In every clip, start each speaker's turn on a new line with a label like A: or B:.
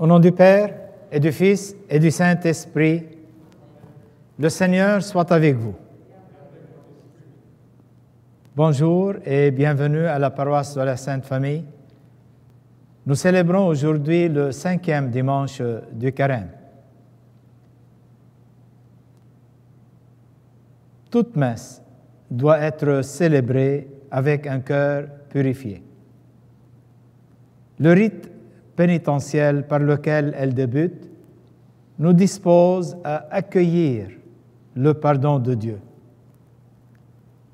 A: Au nom du Père, et du Fils, et du Saint-Esprit, le Seigneur soit avec vous. Bonjour et bienvenue à la paroisse de la Sainte Famille. Nous célébrons aujourd'hui le 5e dimanche du Carême. Toute messe doit être célébrée avec un cœur purifié. Le rite pénitentiel par lequel elle débute nous dispose à accueillir le pardon de Dieu.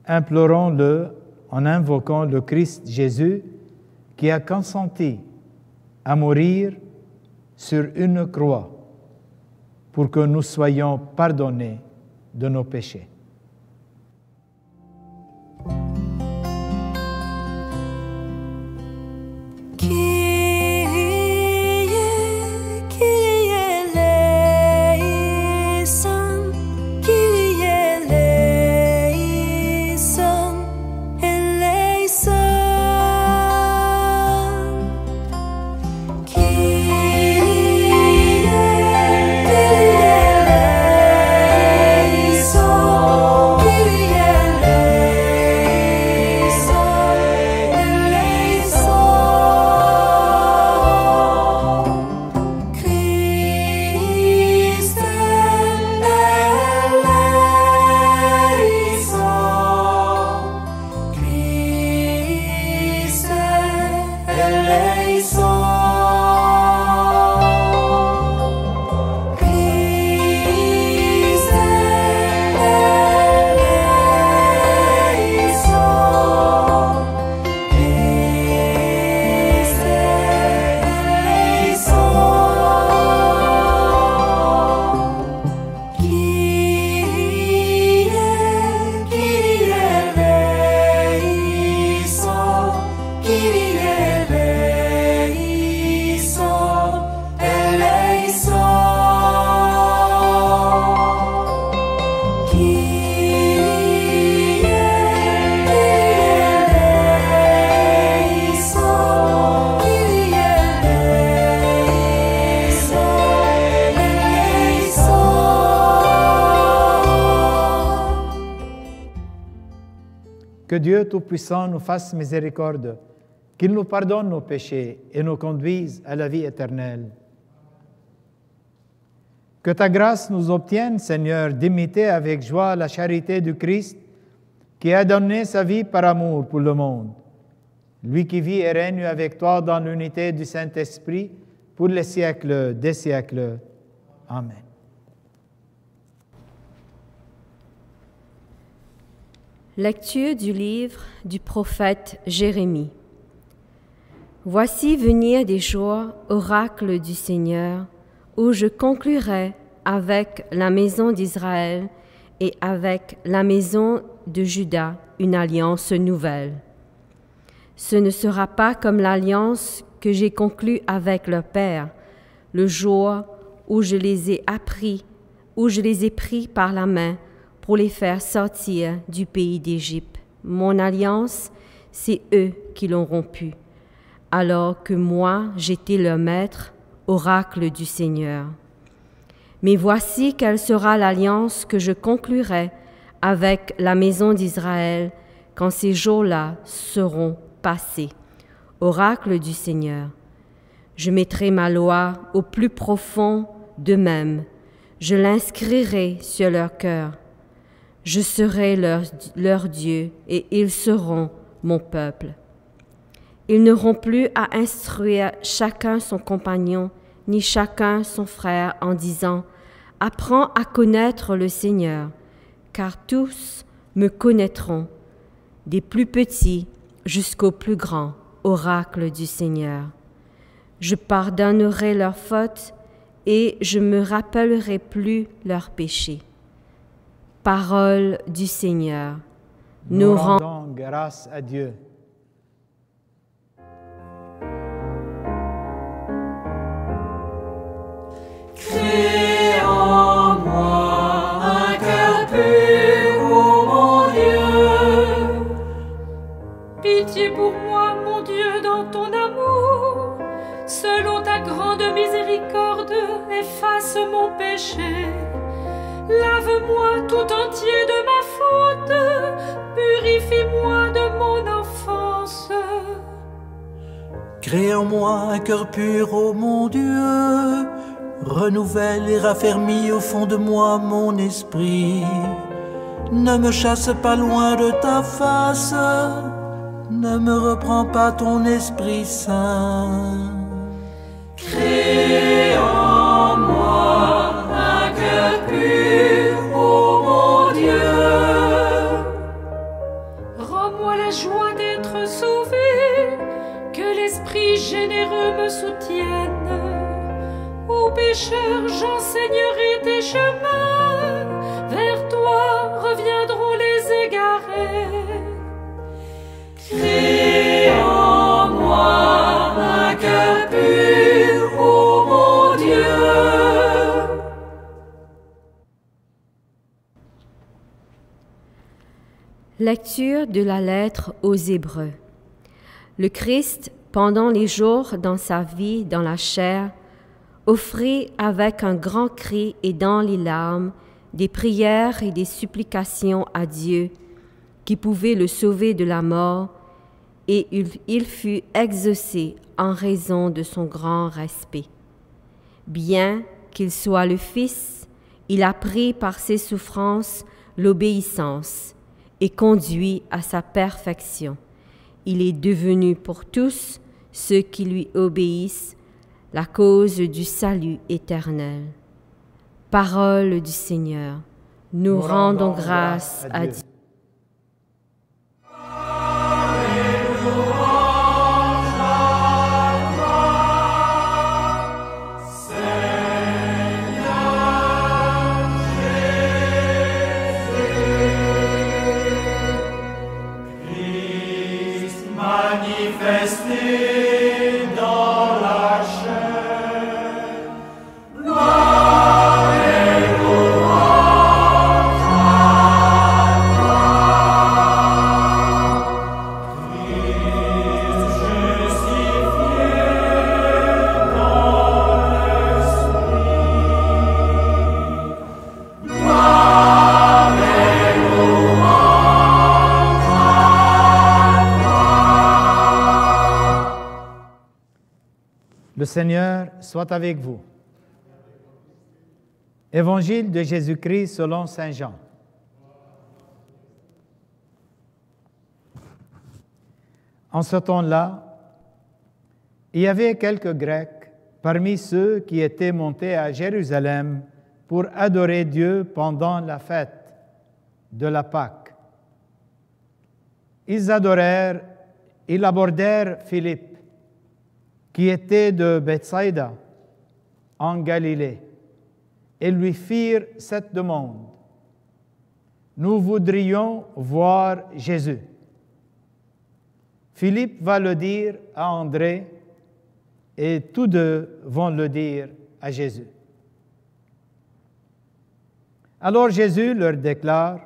A: Implorons-le en invoquant le Christ Jésus qui a consenti à mourir sur une croix pour que nous soyons pardonnés de nos péchés. Que Dieu Tout-Puissant nous fasse miséricorde, qu'il nous pardonne nos péchés et nous conduise à la vie éternelle. Que ta grâce nous obtienne, Seigneur, d'imiter avec joie la charité du Christ qui a donné sa vie par amour pour le monde. Lui qui vit et règne avec toi dans l'unité du Saint-Esprit pour les siècles des siècles. Amen.
B: Lecture du livre du prophète Jérémie. Voici venir des jours, oracle du Seigneur, où je conclurai avec la maison d'Israël et avec la maison de Juda une alliance nouvelle. Ce ne sera pas comme l'alliance que j'ai conclue avec leur père, le jour où je les ai pris par la main pour les faire sortir du pays d'Égypte. Mon alliance, c'est eux qui l'ont rompue, alors que moi, j'étais leur maître, oracle du Seigneur. Mais voici quelle sera l'alliance que je conclurai avec la maison d'Israël quand ces jours-là seront passés. Oracle du Seigneur. Je mettrai ma loi au plus profond d'eux-mêmes. Je l'inscrirai sur leur cœur. Je serai leur Dieu et ils seront mon peuple. Ils n'auront plus à instruire chacun son compagnon, ni chacun son frère en disant « Apprends à connaître le Seigneur », car tous me connaîtront, des plus petits jusqu'aux plus grands, oracle du Seigneur. Je pardonnerai leurs fautes et je me rappellerai plus leurs péchés. Parole du Seigneur.
A: Nous rendons grâce à Dieu.
C: Crée en moi un cœur pur, ô mon Dieu.
D: Pitié pour moi, mon Dieu, dans ton amour, selon ta grande miséricorde.
C: mon péché. Lave-moi tout entier de ma faute, purifie-moi de mon offense.
D: Crée en moi un cœur pur, ô mon Dieu, renouvelle et raffermis au fond de moi mon esprit. Ne me chasse pas loin de ta face, ne me reprends pas ton Esprit Saint.
C: Crée en moi un cœur pur, ô mon Dieu. Rends-moi la joie d'être sauvé, que l'Esprit généreux me soutienne. Aux pécheurs j'enseignerai tes chemins, vers toi reviendront les égarés. Crée en moi un cœur pur, ô mon Dieu.
B: Lecture de la lettre aux Hébreux. Le Christ, pendant les jours dans sa vie dans la chair, offrit avec un grand cri et dans les larmes des prières et des supplications à Dieu, qui pouvait le sauver de la mort, et il fut exaucé en raison de son grand respect. Bien qu'il soit le Fils, il a pris par ses souffrances l'obéissance et conduit à sa perfection. Il est devenu pour tous ceux qui lui obéissent la cause du salut éternel. Parole du Seigneur. Nous rendons grâce à Dieu.
C: Manifesté dans la chair, gloire et louange à toi. Christ justifié dans l'esprit, gloire et louange à
A: Le Seigneur soit avec vous. Évangile de Jésus-Christ selon saint Jean. En ce temps-là, il y avait quelques Grecs parmi ceux qui étaient montés à Jérusalem pour adorer Dieu pendant la fête de la Pâque. Ils abordèrent Philippe, qui était de Bethsaïda, en Galilée, et lui firent cette demande. Nous voudrions voir Jésus. Philippe va le dire à André, et tous deux vont le dire à Jésus. Alors Jésus leur déclare,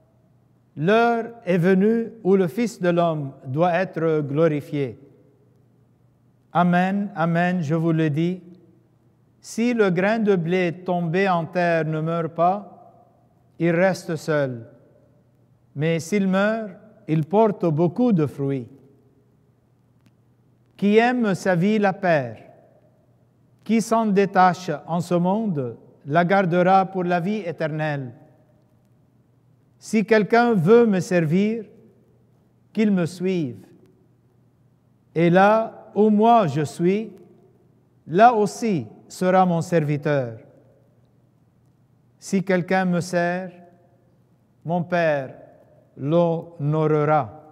A: « L'heure est venue où le Fils de l'homme doit être glorifié. Amen, amen, je vous le dis, si le grain de blé tombé en terre ne meurt pas, il reste seul. Mais s'il meurt, il porte beaucoup de fruits. Qui aime sa vie la perd. Qui s'en détache en ce monde la gardera pour la vie éternelle. Si quelqu'un veut me servir, qu'il me suive. Et là où moi je suis, là aussi sera mon serviteur. Si quelqu'un me sert, mon Père l'honorera.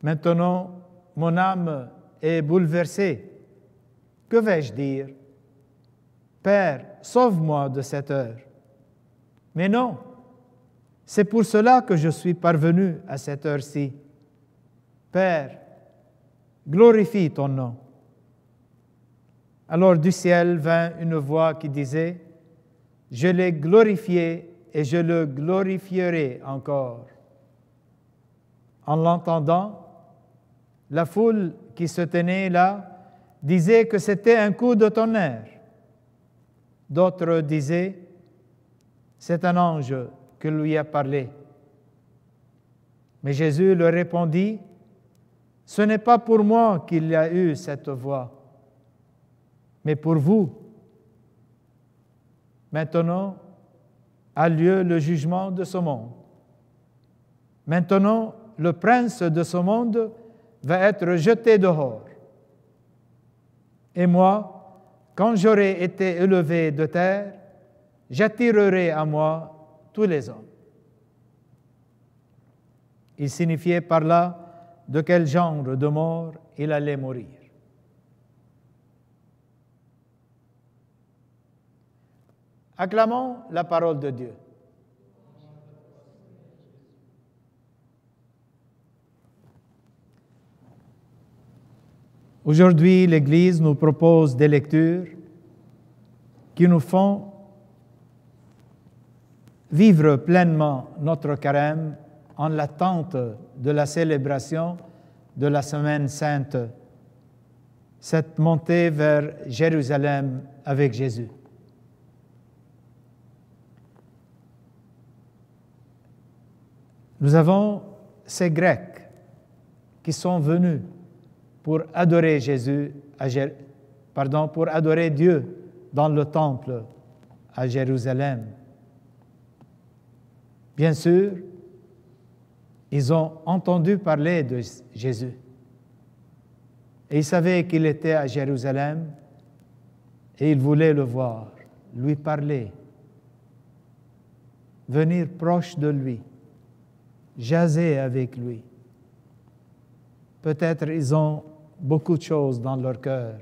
A: Maintenant, mon âme est bouleversée. Que vais-je dire? Père, sauve-moi de cette heure. Mais non, c'est pour cela que je suis parvenu à cette heure-ci. Père, glorifie ton nom. Alors du ciel vint une voix qui disait, « Je l'ai glorifié et je le glorifierai encore. » En l'entendant, la foule qui se tenait là disait que c'était un coup de tonnerre. D'autres disaient, c'est un ange qui lui a parlé. Mais Jésus leur répondit, ce n'est pas pour moi qu'il y a eu cette voix, mais pour vous. Maintenant a lieu le jugement de ce monde. Maintenant, le prince de ce monde va être jeté dehors. Et moi, quand j'aurai été élevé de terre, j'attirerai à moi tous les hommes. Il signifiait par là de quel genre de mort il allait mourir. Acclamons la parole de Dieu. Aujourd'hui, l'Église nous propose des lectures qui nous font vivre pleinement notre carême en l'attente de la célébration de la Semaine Sainte, cette montée vers Jérusalem avec Jésus. Nous avons ces Grecs qui sont venus pour adorer pour adorer Dieu dans le temple à Jérusalem. Bien sûr, ils ont entendu parler de Jésus. Et ils savaient qu'il était à Jérusalem et ils voulaient le voir, lui parler, venir proche de lui, jaser avec lui. Peut-être ils ont beaucoup de choses dans leur cœur.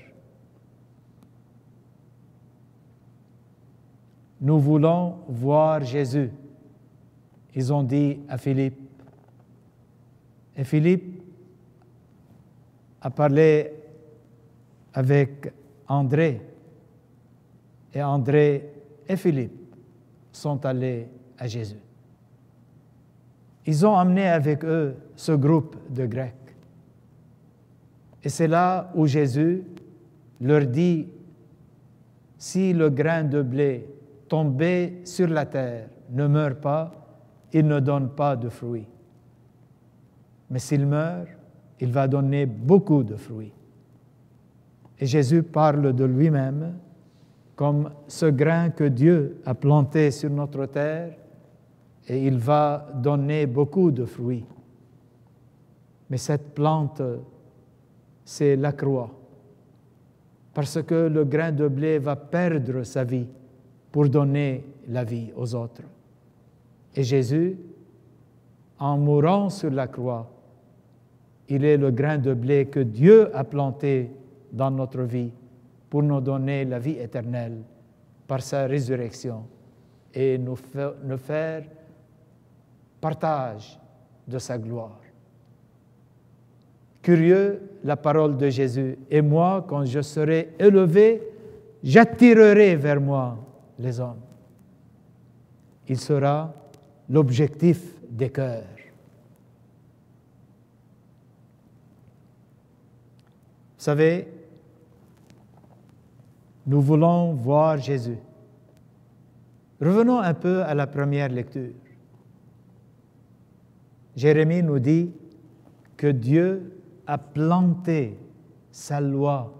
A: Nous voulons voir Jésus, ils ont dit à Philippe. Et Philippe a parlé avec André. Et André et Philippe sont allés à Jésus. Ils ont amené avec eux ce groupe de Grecs. Et c'est là où Jésus leur dit, si le grain de blé tombé sur la terre ne meurt pas, il ne donne pas de fruits. Mais s'il meurt, il va donner beaucoup de fruits. Et Jésus parle de lui-même comme ce grain que Dieu a planté sur notre terre, et il va donner beaucoup de fruits. Mais cette plante, c'est la croix, parce que le grain de blé va perdre sa vie pour donner la vie aux autres. Et Jésus, en mourant sur la croix, il est le grain de blé que Dieu a planté dans notre vie pour nous donner la vie éternelle par sa résurrection et nous faire partage de sa gloire. Curieux, la parole de Jésus. Et moi, quand je serai élevé, j'attirerai vers moi les hommes. Il sera l'objectif des cœurs. Vous savez, nous voulons voir Jésus. Revenons un peu à la première lecture. Jérémie nous dit que Dieu a planté sa loi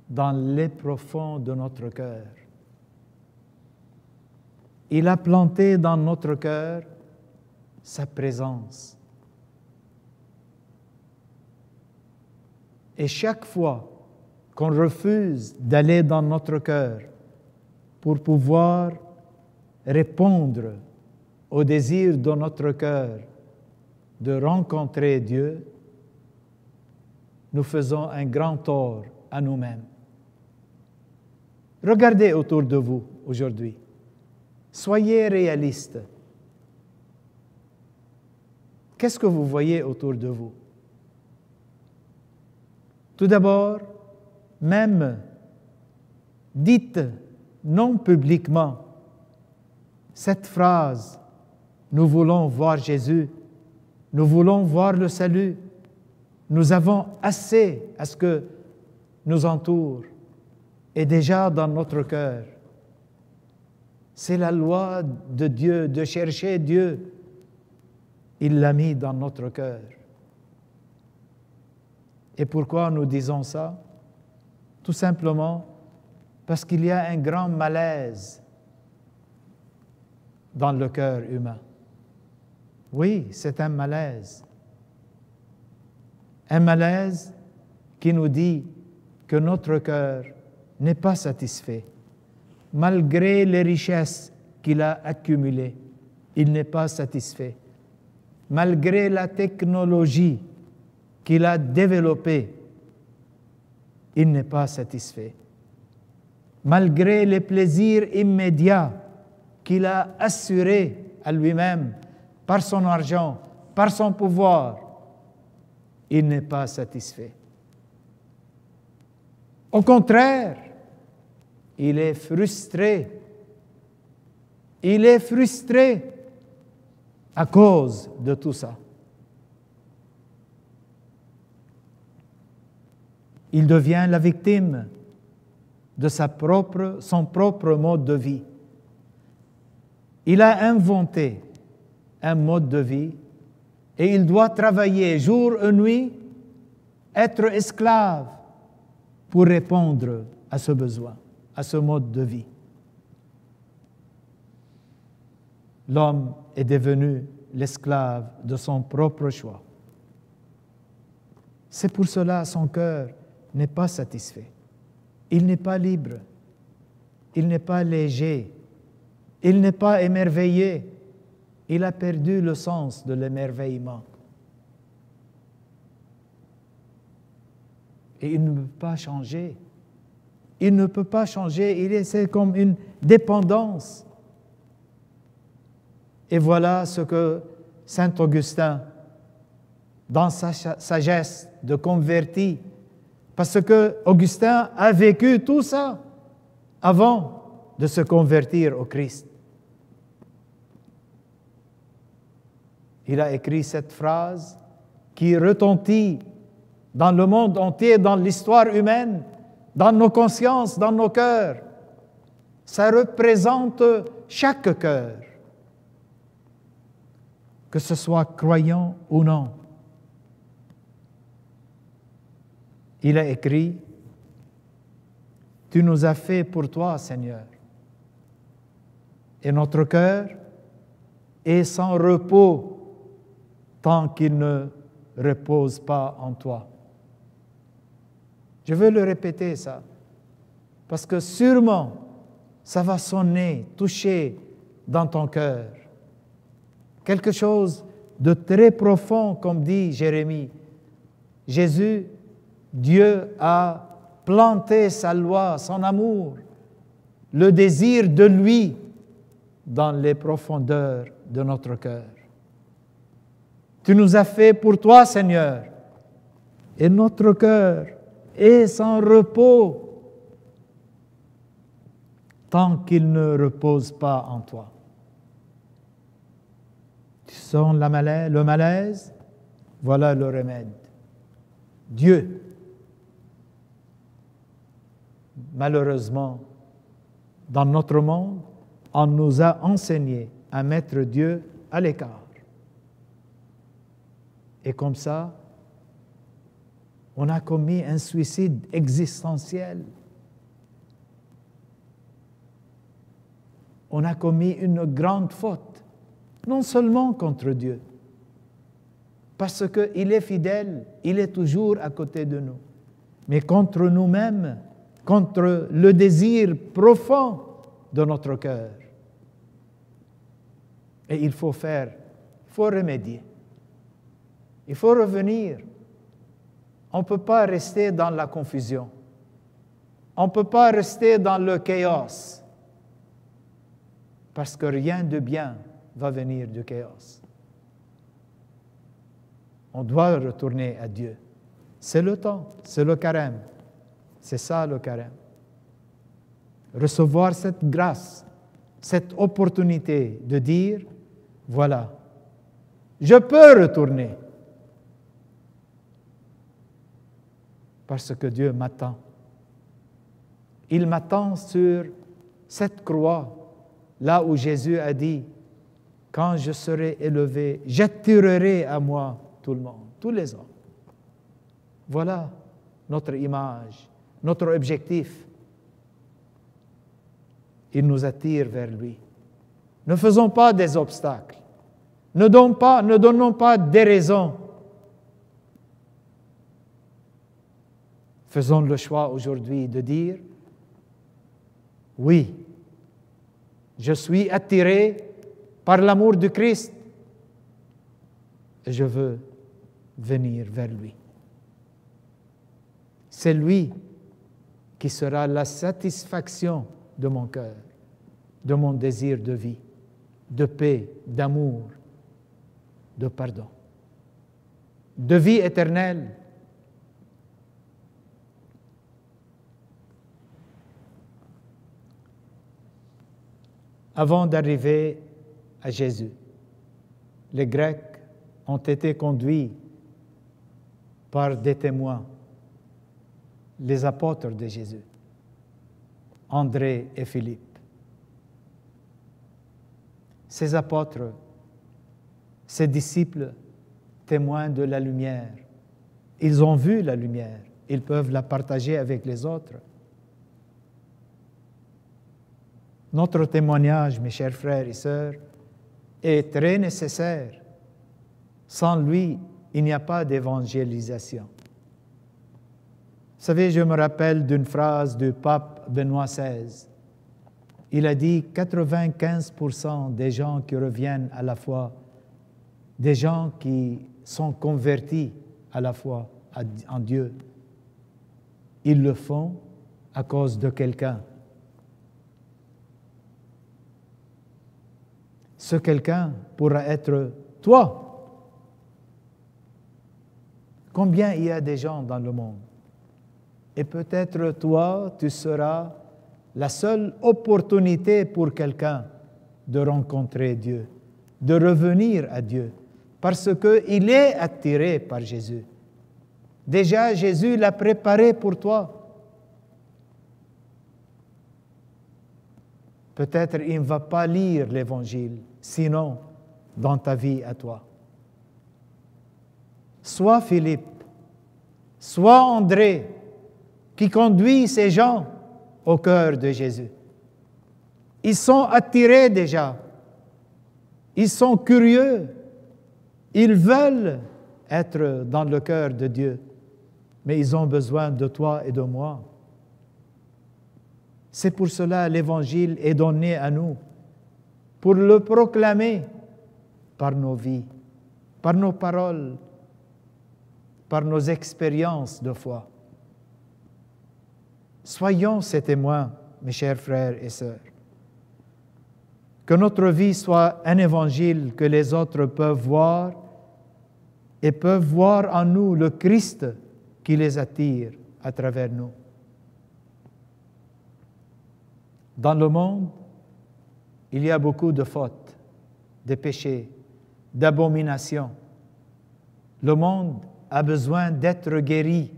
A: dans les profonds de notre cœur. Il a planté dans notre cœur sa présence. Et chaque fois qu'on refuse d'aller dans notre cœur pour pouvoir répondre au désir de notre cœur de rencontrer Dieu, nous faisons un grand tort à nous-mêmes. Regardez autour de vous aujourd'hui. Soyez réalistes. Qu'est-ce que vous voyez autour de vous? Tout d'abord, même dites non publiquement cette phrase, nous voulons voir Jésus, nous voulons voir le salut, nous avons assez à ce que nous entoure, et déjà dans notre cœur, C'est la loi de Dieu, de chercher Dieu. Il l'a mis dans notre cœur. Et pourquoi nous disons ça? Tout simplement parce qu'il y a un grand malaise dans le cœur humain. Oui, c'est un malaise. Un malaise qui nous dit que notre cœur n'est pas satisfait. Malgré les richesses qu'il a accumulées, il n'est pas satisfait. Malgré la technologie qu'il a développée, il n'est pas satisfait. Malgré les plaisirs immédiats qu'il a assurés à lui-même par son argent, par son pouvoir, il n'est pas satisfait. Au contraire, il est frustré. Il est frustré à cause de tout ça. Il devient la victime de son propre mode de vie. Il a inventé un mode de vie et il doit travailler jour et nuit, être esclave pour répondre à ce besoin, à ce mode de vie. L'homme est devenu l'esclave de son propre choix. C'est pour cela que son cœur n'est pas satisfait. Il n'est pas libre. Il n'est pas léger. Il n'est pas émerveillé. Il a perdu le sens de l'émerveillement. Et il ne peut pas changer. Il ne peut pas changer. C'est comme une dépendance. Et voilà ce que saint Augustin, dans sa sagesse de converti, parce que Augustin a vécu tout ça avant de se convertir au Christ. Il a écrit cette phrase qui retentit dans le monde entier, dans l'histoire humaine, dans nos consciences, dans nos cœurs. Ça représente chaque cœur, que ce soit croyant ou non. Il a écrit « Tu nous as fait pour toi, Seigneur, et notre cœur est sans repos tant qu'il ne repose pas en toi. » Je veux le répéter ça, parce que sûrement ça va sonner, toucher dans ton cœur. Quelque chose de très profond, comme dit Jérémie. Jésus, Dieu a planté sa loi, son amour, le désir de lui dans les profondeurs de notre cœur. Tu nous as fait pour toi, Seigneur, et notre cœur est sans repos tant qu'il ne repose pas en toi. Tu sens le malaise? Voilà le remède. Dieu. Malheureusement, dans notre monde, on nous a enseigné à mettre Dieu à l'écart. Et comme ça, on a commis un suicide existentiel. On a commis une grande faute, non seulement contre Dieu, parce qu'il est fidèle, il est toujours à côté de nous, mais contre nous-mêmes, contre le désir profond de notre cœur. Et il faut remédier. Il faut revenir. On ne peut pas rester dans la confusion. On ne peut pas rester dans le chaos. Parce que rien de bien va venir du chaos. On doit retourner à Dieu. C'est le temps, c'est le carême. C'est ça le carême. Recevoir cette grâce, cette opportunité de dire, voilà, je peux retourner. Parce que Dieu m'attend. Il m'attend sur cette croix là où Jésus a dit, « Quand je serai élevé, j'attirerai à moi tout le monde, tous les hommes. » Voilà notre image, notre objectif. Il nous attire vers lui. Ne faisons pas des obstacles. Ne donnons pas des raisons. Faisons le choix aujourd'hui de dire, oui, je suis attiré par l'amour du Christ et je veux venir vers lui. C'est lui qui sera la satisfaction de mon cœur, de mon désir de vie, de paix, d'amour, de pardon, de vie éternelle. Avant d'arriver à Jésus, les Grecs ont été conduits par des témoins, les apôtres de Jésus, André et Philippe. Ces apôtres, ces disciples, témoins de la lumière, ils ont vu la lumière, ils peuvent la partager avec les autres. Notre témoignage, mes chers frères et sœurs, est très nécessaire. Sans lui, il n'y a pas d'évangélisation. Vous savez, je me rappelle d'une phrase du pape Benoît XVI. Il a dit 95% des gens qui reviennent à la foi, des gens qui sont convertis à la foi en Dieu, ils le font à cause de quelqu'un. Ce quelqu'un pourra être toi. Combien il y a des gens dans le monde? Et peut-être toi, tu seras la seule opportunité pour quelqu'un de rencontrer Dieu, de revenir à Dieu, parce qu'il est attiré par Jésus. Déjà, Jésus l'a préparé pour toi. Peut-être il ne va pas lire l'Évangile, sinon dans ta vie à toi. Sois Philippe, sois André, qui conduit ces gens au cœur de Jésus. Ils sont attirés déjà, ils sont curieux, ils veulent être dans le cœur de Dieu, mais ils ont besoin de toi et de moi. C'est pour cela que l'Évangile est donné à nous, pour le proclamer par nos vies, par nos paroles, par nos expériences de foi. Soyons ces témoins, mes chers frères et sœurs. Que notre vie soit un évangile que les autres peuvent voir et peuvent voir en nous le Christ qui les attire à travers nous. Dans le monde, il y a beaucoup de fautes, de péchés, d'abominations. Le monde a besoin d'être guéri.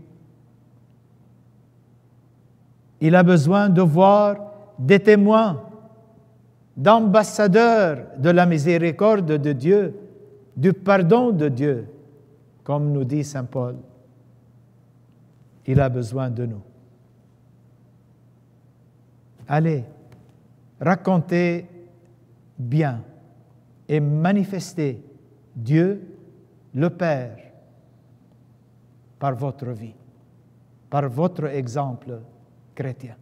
A: Il a besoin de voir des témoins, d'ambassadeurs de la miséricorde de Dieu, du pardon de Dieu, comme nous dit saint Paul. Il a besoin de nous. Allez, racontez bien et manifestez Dieu, le Père, par votre vie, par votre exemple chrétien.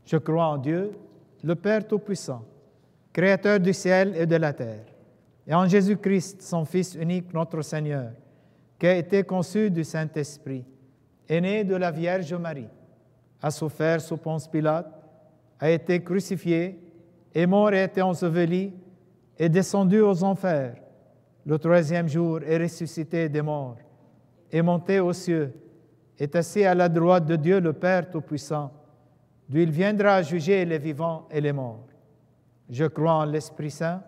A: Je crois en Dieu, le Père Tout-Puissant, Créateur du ciel et de la terre, et en Jésus-Christ, son Fils unique, notre Seigneur, qui a été conçu du Saint-Esprit, est né de la Vierge Marie, a souffert sous Ponce Pilate, a été crucifié, est mort et a été enseveli, est descendu aux enfers. Le troisième jour est ressuscité des morts, est monté aux cieux, est assis à la droite de Dieu le Père Tout-Puissant, d'où il viendra juger les vivants et les morts. Je crois en l'Esprit Saint,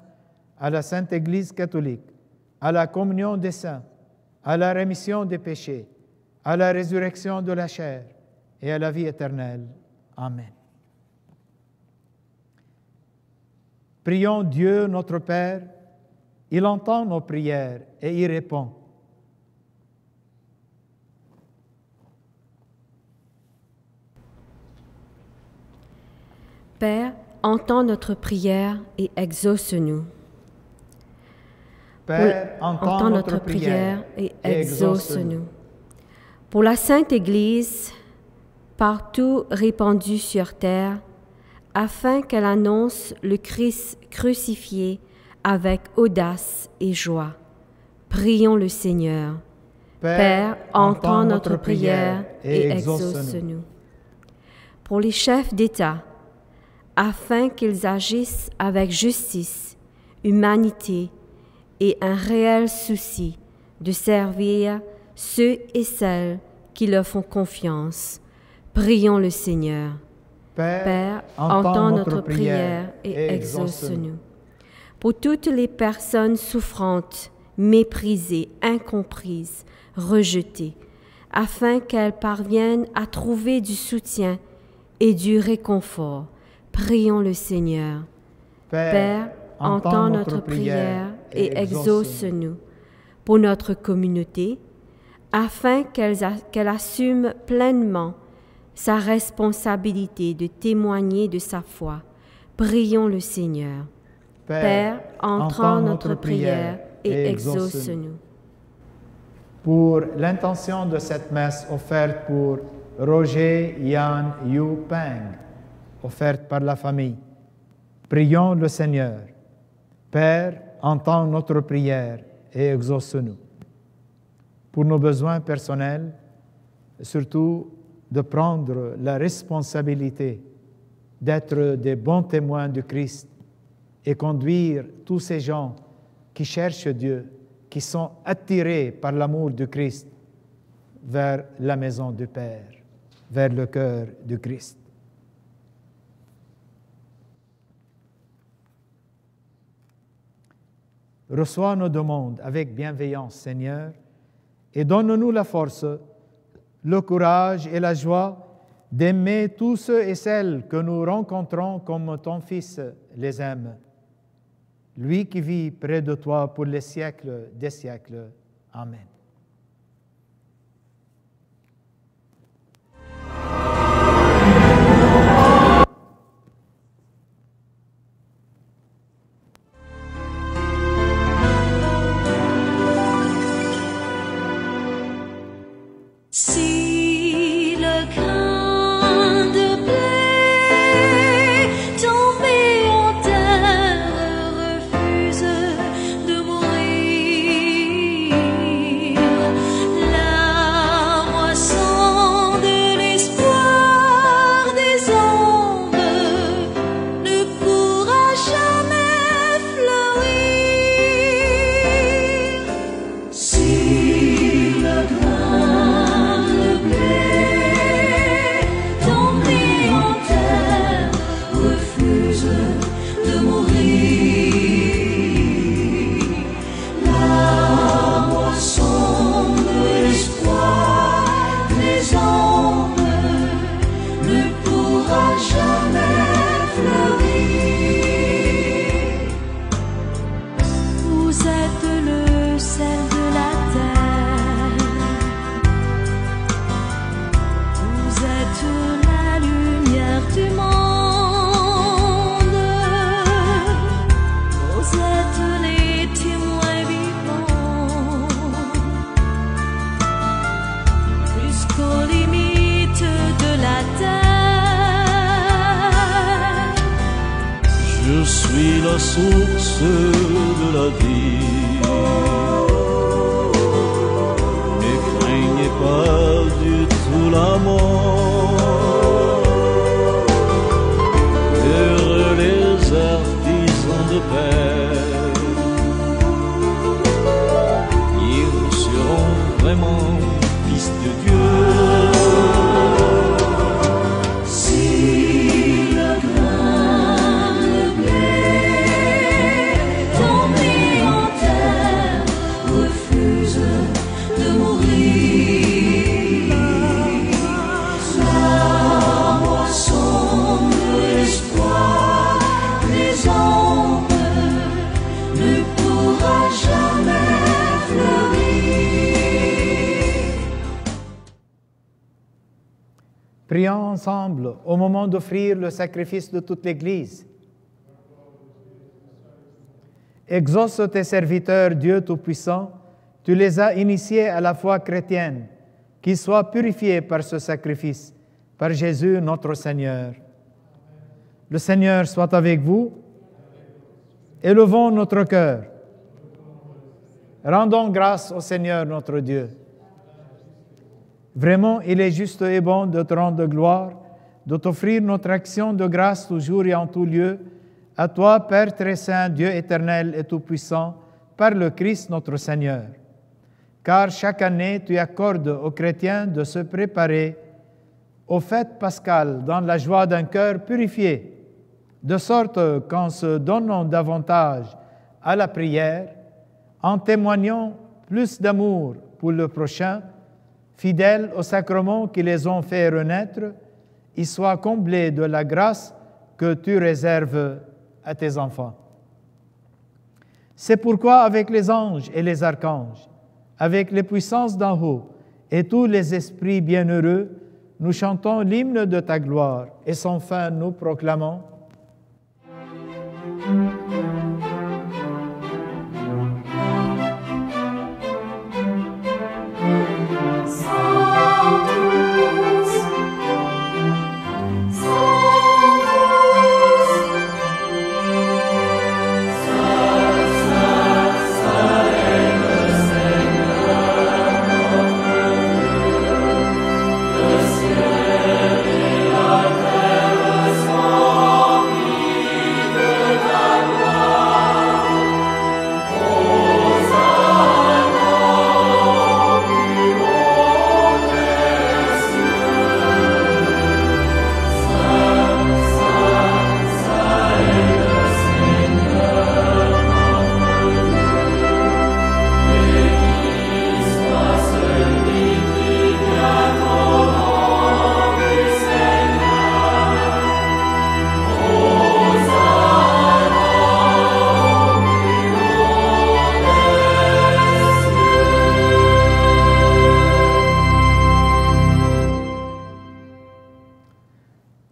A: à la Sainte Église catholique, à la communion des saints, à la rémission des péchés, à la résurrection de la chair et à la vie éternelle. Amen. Prions Dieu notre Père, il entend nos prières et y répond.
B: Père, entends notre prière et exauce-nous.
A: Père, entends notre prière
B: et exauce-nous. Pour la Sainte Église, partout répandue sur terre, afin qu'elle annonce le Christ crucifié avec audace et joie. Prions le Seigneur. Père, entends notre prière et exauce-nous. Pour les chefs d'État, afin qu'ils agissent avec justice, humanité et un réel souci de servir ceux et celles qui leur font confiance. Prions le Seigneur. Père, entends notre prière et exauce-nous. Pour toutes les personnes souffrantes, méprisées, incomprises, rejetées, afin qu'elles parviennent à trouver du soutien et du réconfort, prions le Seigneur. Père, entends notre prière et exauce-nous. Pour notre communauté, afin qu'elle assume pleinement sa responsabilité de témoigner de sa foi, prions le Seigneur. Père, entends notre prière et exauce-nous.
A: Pour l'intention de cette messe offerte pour Roger Yan Yu Peng, offerte par la famille, prions le Seigneur. Père, entends notre prière et exauce-nous. Pour nos besoins personnels, surtout de prendre la responsabilité d'être des bons témoins de Christ et conduire tous ces gens qui cherchent Dieu, qui sont attirés par l'amour de Christ vers la maison du Père, vers le cœur de Christ. Reçois nos demandes avec bienveillance, Seigneur, et donne-nous la force, le courage et la joie d'aimer tous ceux et celles que nous rencontrons comme ton Fils les aime. Lui qui vit près de toi pour les siècles des siècles. Amen.
E: Si le grain de blé tombé en terre refuse de mourir, la moisson de l'espoir des hommes ne pourra jamais fleurir. Si le grain de mourir, la moisson de l'espoir des hommes ne pourra jamais fleurir. Vous êtes le sel de la terre, vous êtes la lumière du monde.
D: Je suis la source de la vie. Ne craignez pas du tout la mort. Heureux les artisans de paix. Ils seront vraiment fils de Dieu.
E: Tombé en terre.
A: Prions ensemble au moment d'offrir le sacrifice de toute l'Église. Exauce tes serviteurs, Dieu Tout-Puissant, tu les as initiés à la foi chrétienne, qu'ils soient purifiés par ce sacrifice, par Jésus notre Seigneur. Le Seigneur soit avec vous. Élevons notre cœur. Rendons grâce au Seigneur notre Dieu. Vraiment, il est juste et bon de te rendre gloire, de t'offrir notre action de grâce toujours et en tout lieu, à toi, Père très saint, Dieu éternel et tout-puissant, par le Christ notre Seigneur. Car chaque année, tu accordes aux chrétiens de se préparer aux fêtes pascales dans la joie d'un cœur purifié, de sorte qu'en se donnant davantage à la prière, en témoignant plus d'amour pour le prochain, fidèles aux sacrements qui les ont fait renaître, ils soient comblés de la grâce que tu réserves à tes enfants. C'est pourquoi avec les anges et les archanges, avec les puissances d'en haut et tous les esprits bienheureux, nous chantons l'hymne de ta gloire et sans fin nous proclamons.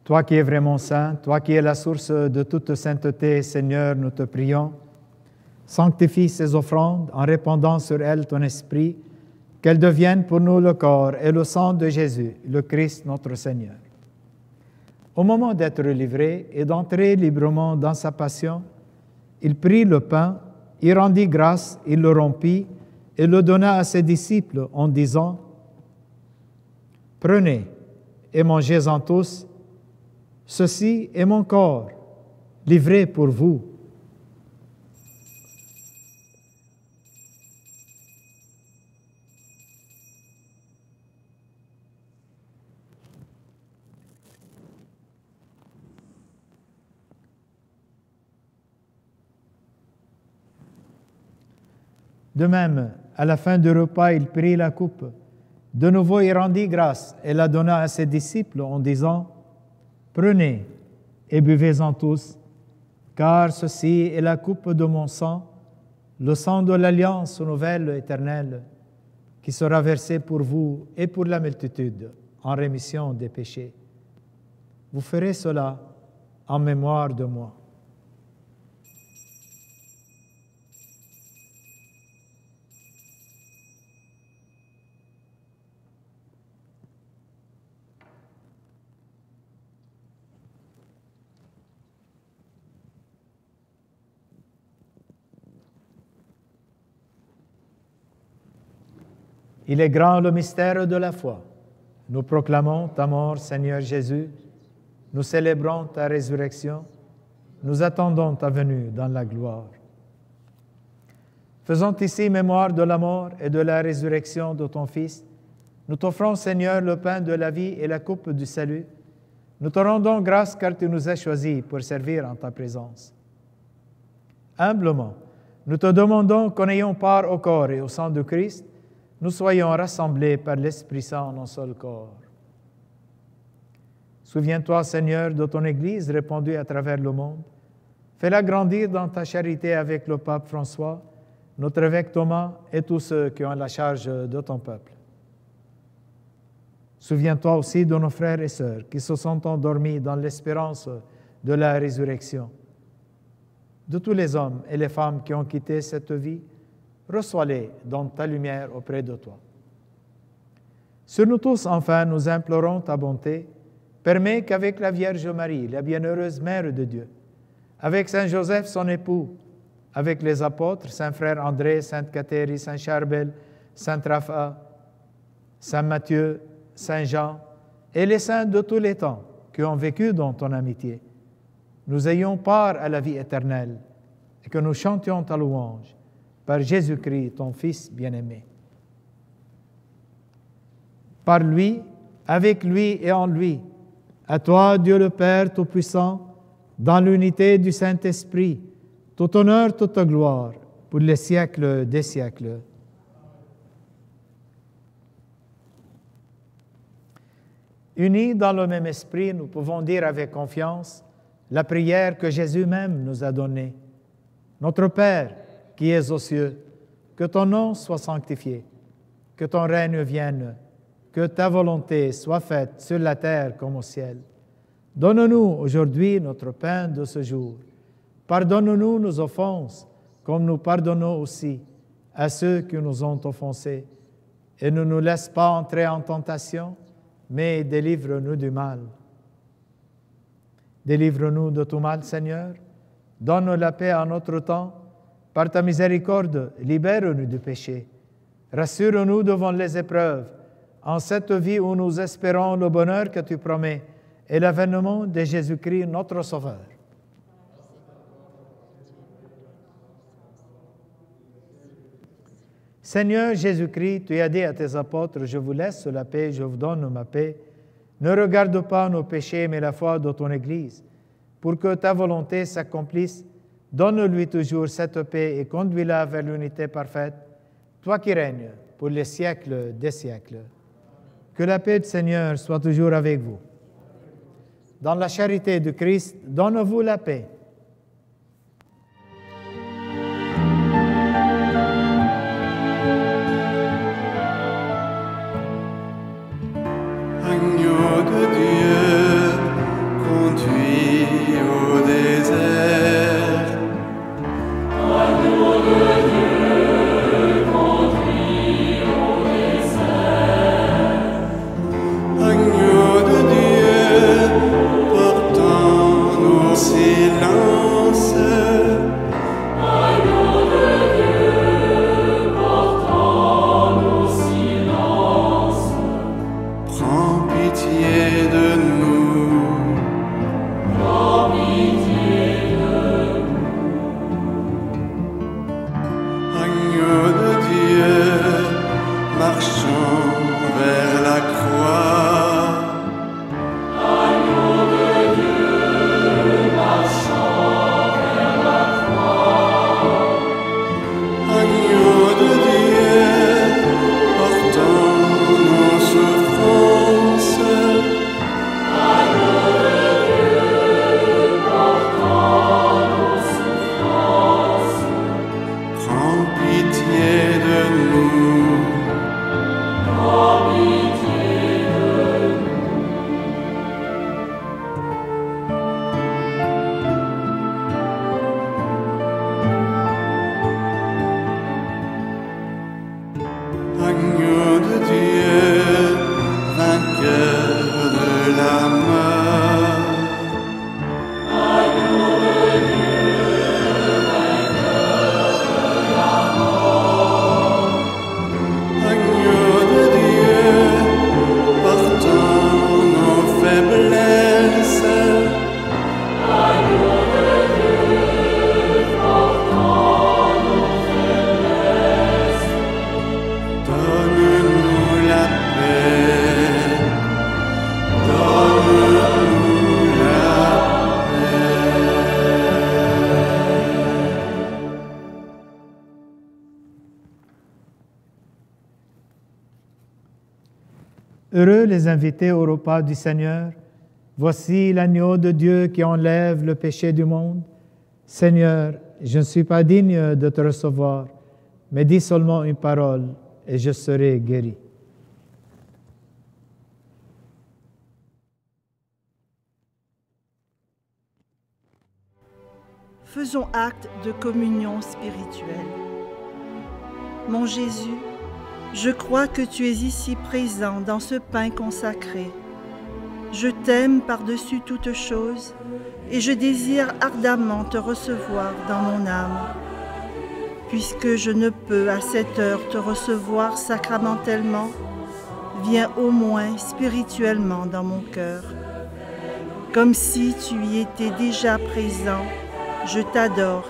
A: Toi qui es vraiment saint, toi qui es la source de toute sainteté, Seigneur, nous te prions, sanctifie ces offrandes en répandant sur elles ton esprit, qu'elles deviennent pour nous le corps et le sang de Jésus, le Christ notre Seigneur. Au moment d'être livré et d'entrer librement dans sa passion, il prit le pain, il rendit grâce, il le rompit et le donna à ses disciples en disant « Prenez et mangez-en tous, ceci est mon corps, livré pour vous. » De même, à la fin du repas, il prit la coupe. De nouveau, il rendit grâce et la donna à ses disciples en disant « Prenez et buvez-en tous, car ceci est la coupe de mon sang, le sang de l'alliance nouvelle éternelle, qui sera versé pour vous et pour la multitude en rémission des péchés. Vous ferez cela en mémoire de moi. » Il est grand le mystère de la foi. Nous proclamons ta mort, Seigneur Jésus. Nous célébrons ta résurrection. Nous attendons ta venue dans la gloire. Faisons ici mémoire de la mort et de la résurrection de ton Fils. Nous t'offrons, Seigneur, le pain de la vie et la coupe du salut. Nous te rendons grâce car tu nous as choisis pour servir en ta présence. Humblement, nous te demandons qu'en ayant part au corps et au sang de Christ, nous soyons rassemblés par l'Esprit Saint en un seul corps. Souviens-toi, Seigneur, de ton Église répandue à travers le monde. Fais-la grandir dans ta charité avec le pape François, notre évêque Thomas et tous ceux qui ont la charge de ton peuple. Souviens-toi aussi de nos frères et sœurs qui se sont endormis dans l'espérance de la résurrection. De tous les hommes et les femmes qui ont quitté cette vie, reçois-les dans ta lumière auprès de toi. Sur nous tous, enfin, nous implorons ta bonté. Permets qu'avec la Vierge Marie, la bienheureuse Mère de Dieu, avec Saint Joseph, son époux, avec les apôtres, Saint Frère André, Sainte Cathérie, Saint Charbel, Saint Raphaël, Saint Matthieu, Saint Jean, et les saints de tous les temps qui ont vécu dans ton amitié, nous ayons part à la vie éternelle et que nous chantions ta louange par Jésus-Christ, ton Fils bien-aimé. Par lui, avec lui et en lui, à toi, Dieu le Père Tout-Puissant, dans l'unité du Saint-Esprit, tout honneur, toute gloire, pour les siècles des siècles. Unis dans le même esprit, nous pouvons dire avec confiance la prière que Jésus même nous a donnée. Notre Père, qui es aux cieux, que ton nom soit sanctifié, que ton règne vienne, que ta volonté soit faite sur la terre comme au ciel. Donne-nous aujourd'hui notre pain de ce jour. Pardonne-nous nos offenses, comme nous pardonnons aussi à ceux qui nous ont offensés. Et ne nous laisse pas entrer en tentation, mais délivre-nous du mal. Délivre-nous de tout mal, Seigneur. Donne la paix à notre temps. Par ta miséricorde, libère-nous du péché. Rassure-nous devant les épreuves, en cette vie où nous espérons le bonheur que tu promets et l'avènement de Jésus-Christ, notre Sauveur. Seigneur Jésus-Christ, tu as dit à tes apôtres, « Je vous laisse la paix, je vous donne ma paix. Ne regarde pas nos péchés, mais la foi de ton Église. Pour que ta volonté s'accomplisse, donne-lui toujours cette paix et conduis-la vers l'unité parfaite, toi qui règnes pour les siècles des siècles. » Que la paix du Seigneur soit toujours avec vous. Dans la charité de Christ, donne-vous la paix.
F: Agneau de Dieu, conduit au désert. Agneau de Dieu, conduit au désert. Agneau de Dieu, portant nos silences. Agneau de Dieu, portant nos silences. Prends pitié de nous. Prends pitié de nous. Agneau de Dieu, marchons vers la croix. Agneau de Dieu, marchons vers la croix. Agneau de Dieu, portant nos souffrances. Agneau de Dieu, portant nos souffrances. Prends pitié de nous. Prends pitié de nous. Agneau de Dieu, vainqueur de la mort. Agneau de Dieu, vainqueur de la mort. Agneau de Dieu, portant nos faiblesses. Agneau de Dieu, portant nos faiblesses. Donne-nous la paix. Donne-nous la paix.
A: Heureux les invités au repas du Seigneur. Voici l'agneau de Dieu qui enlève le péché du monde. Seigneur, je ne suis pas digne de te recevoir, mais dis seulement une parole et je serai guéri.
G: Faisons acte de communion spirituelle. Mon Jésus, je crois que tu es ici présent dans ce pain consacré. Je t'aime par-dessus toute chose et je désire ardemment te recevoir dans mon âme. Puisque je ne peux à cette heure te recevoir sacramentellement, viens au moins spirituellement dans mon cœur. Comme si tu y étais déjà présent, je t'adore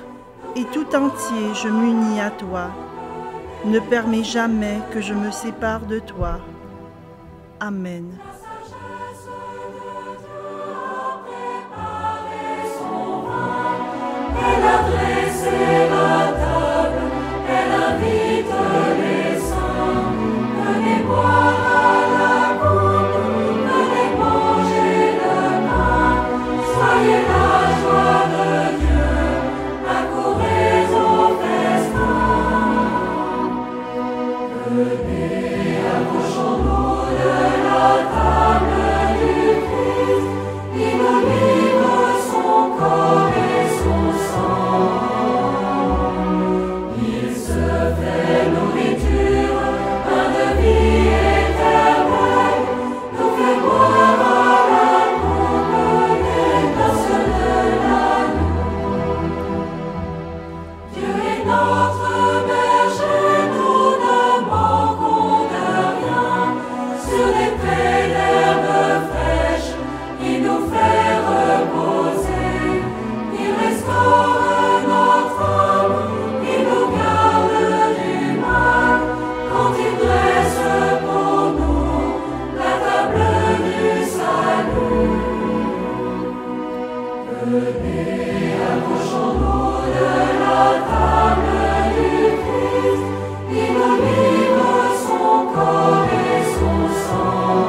G: et tout entier je m'unis à toi. Ne permets jamais que je me sépare de toi. Amen.
C: Elle a dressé la table, elle invite les saints. Venez boire à la coupe, venez manger le pain. Soyez la joie de Dieu, accourez au festin. Venez, approchons-nous de la table du Christ, il nous livre son corps et son sang. Il se fait nourriture, pain de vie éternelle, nous fait boire à la coupe des noces de l'agneau. Dieu est notre berger, nous ne manquons de rien. Sur des prés d'herbes fraîches, il nous fait reposer. Il restaure notre âme, il nous garde du mal. Quand il dresse pour nous la table du salut. Venez, approchons-nous de la table du Christ. Il nous livre son corps et son sang.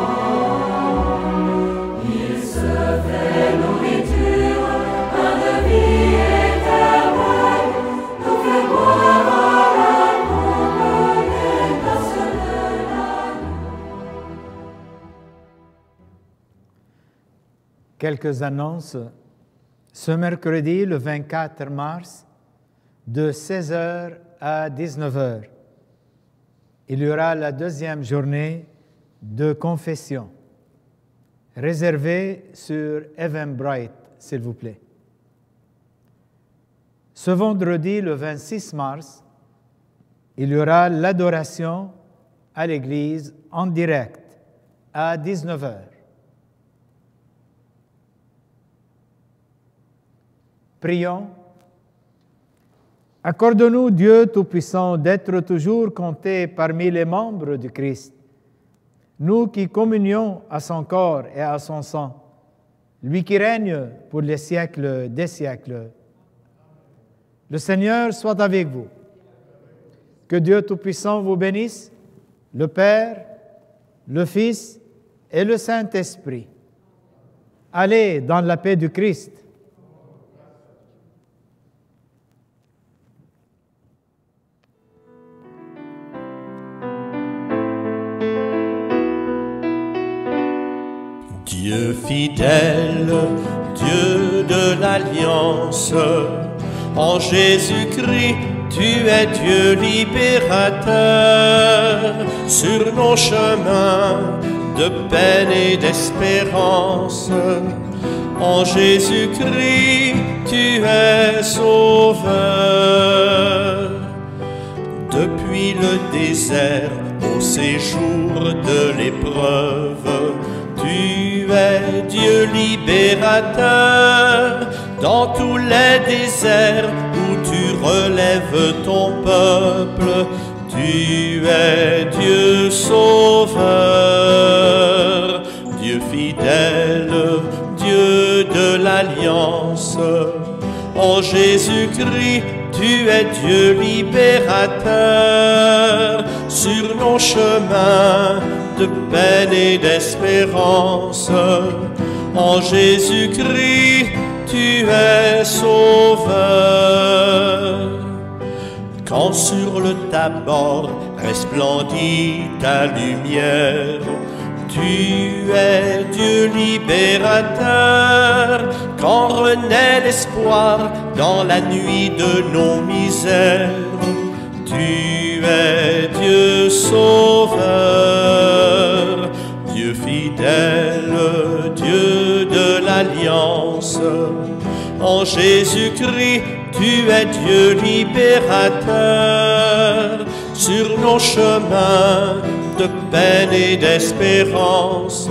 C: Il se fait nourriture, pain de vie éternelle, nous fait boire à la coupe des noces de l'agneau.
A: Quelques annonces. Ce mercredi, le 24 mars, de 16h à 19h, il y aura la deuxième journée de confession. Réservez sur Eventbrite, s'il vous plaît. Ce vendredi, le 26 mars, il y aura l'adoration à l'église en direct à 19h. Prions. Accorde-nous, Dieu Tout-Puissant, d'être toujours comptés parmi les membres du Christ, nous qui communions à son corps et à son sang, lui qui règne pour les siècles des siècles. Le Seigneur soit avec vous. Que Dieu Tout-Puissant vous bénisse, le Père, le Fils et le Saint-Esprit. Allez dans la paix du Christ.
H: Dieu fidèle, Dieu de l'Alliance, en Jésus-Christ, tu es Dieu libérateur. Sur nos chemins de peine et d'espérance, en Jésus-Christ, tu es sauveur. Depuis le désert, au séjour de l'épreuve, tu es Dieu libérateur. Dans tous les déserts où tu relèves ton peuple, tu es Dieu sauveur. Dieu fidèle, Dieu de l'Alliance, en Jésus-Christ, tu es Dieu libérateur. Sur nos chemins de peine et d'espérance, en Jésus-Christ, tu es sauveur. Quand sur le Tabor resplendit ta lumière, Tu es Dieu libérateur, quand renaît l'espoir dans la nuit de nos misères. Tu es Dieu sauveur, Dieu fidèle, Dieu de l'alliance. En Jésus-Christ, tu es Dieu libérateur, sur nos chemins de peine et d'espérance.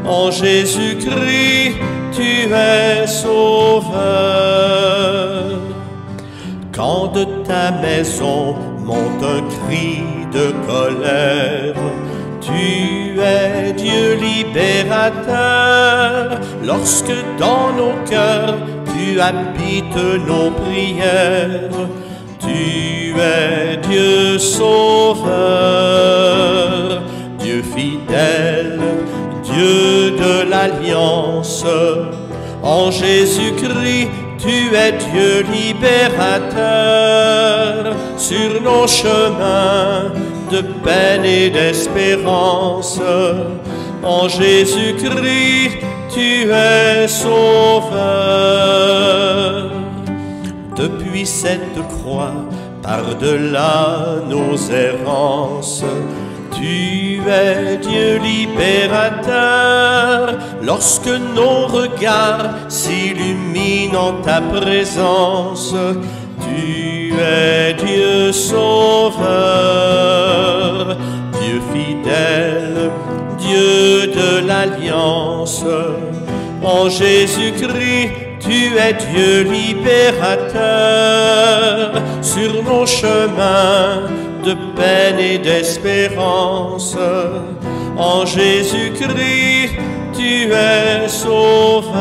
H: En Jésus-Christ, tu es sauveur. Quand de ta maison monte un cri de colère, tu es Dieu libérateur, lorsque dans nos cœurs tu habites nos prières. Tu es Dieu sauveur, Dieu fidèle, Dieu de l'alliance. En Jésus-Christ, tu es Dieu libérateur, sur nos chemins de peine et d'espérance. En Jésus-Christ, tu es sauveur. Depuis cette croix, par-delà nos errances, tu es Dieu libérateur, lorsque nos regards s'illuminent en ta présence. Tu es Dieu sauveur, Dieu fidèle, Dieu de l'alliance. En Jésus-Christ, tu es Dieu libérateur, sur nos chemins de peine et d'espérance. En Jésus-Christ, tu es sauveur.